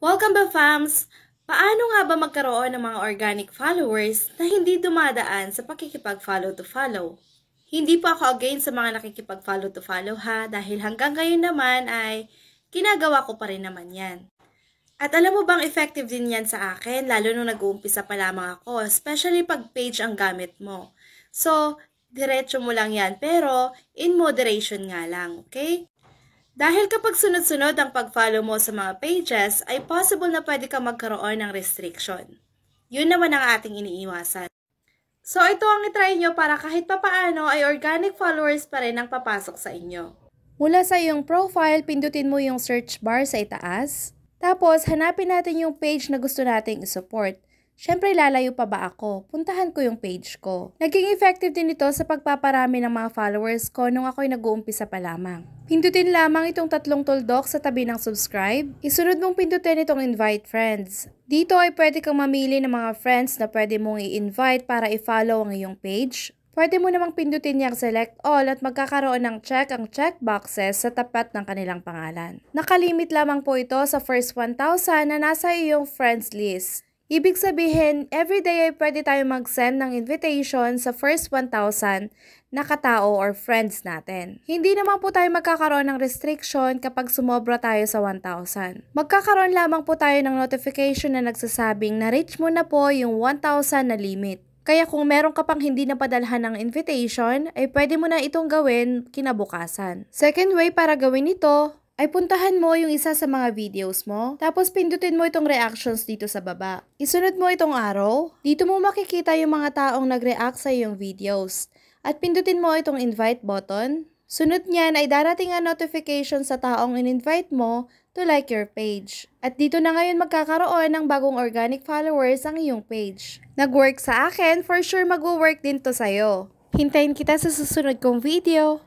Welcome ba, fams? Paano nga ba magkaroon ng mga organic followers na hindi dumadaan sa pakikipag-follow to follow? Hindi po ako against sa mga nakikipag-follow to follow ha, dahil hanggang ngayon naman ay ginagawa ko pa rin naman yan. At alam mo bang effective din yan sa akin, lalo nung nag-uumpisa pa lamang ako, especially pag page ang gamit mo. So, diretso mo lang yan, pero in moderation nga lang, okay? Dahil kapag sunod-sunod ang pag-follow mo sa mga pages, ay possible na pwede ka magkaroon ng restriction. Yun naman ang ating iniiwasan. So ito ang itry nyo para kahit papaano ay organic followers pa rin ang papasok sa inyo. Mula sa iyong profile, pindutin mo yung search bar sa itaas. Tapos, hanapin natin yung page na gusto nating isupport. Siyempre, lalayo pa ba ako? Puntahan ko yung page ko. Naging effective din ito sa pagpaparami ng mga followers ko nung ako'y nag-uumpisa pa lamang. Pindutin lamang itong tatlong tuldok sa tabi ng subscribe. Isunod mong pindutin itong invite friends. Dito ay pwede kang mamili ng mga friends na pwede mong i-invite para i-follow ang iyong page. Pwede mo namang pindutin niyang select all at magkakaroon ng check ang checkboxes sa tapat ng kanilang pangalan. Nakalimit lamang po ito sa first 1,000 na nasa iyong friends list. Ibig sabihin, everyday ay pwede tayo mag-send ng invitation sa first 1,000 na katao or friends natin. Hindi naman po tayo magkakaroon ng restriction kapag sumobra tayo sa 1,000. Magkakaroon lamang po tayo ng notification na nagsasabing na-reach mo na po yung 1,000 na limit. Kaya kung meron ka pang hindi napadalhan ng invitation, ay pwede mo na itong gawin kinabukasan. Second way para gawin ito, ay puntahan mo yung isa sa mga videos mo, tapos pindutin mo itong reactions dito sa baba. Isunod mo itong arrow, dito mo makikita yung mga taong nag-react sa iyong videos. At pindutin mo itong invite button. Sunod niyan ay darating ang notification sa taong in-invite mo to like your page. At dito na ngayon magkakaroon ng bagong organic followers ang iyong page. Nag-work sa akin, for sure mag-work din to sa'yo. Hintayin kita sa susunod kong video.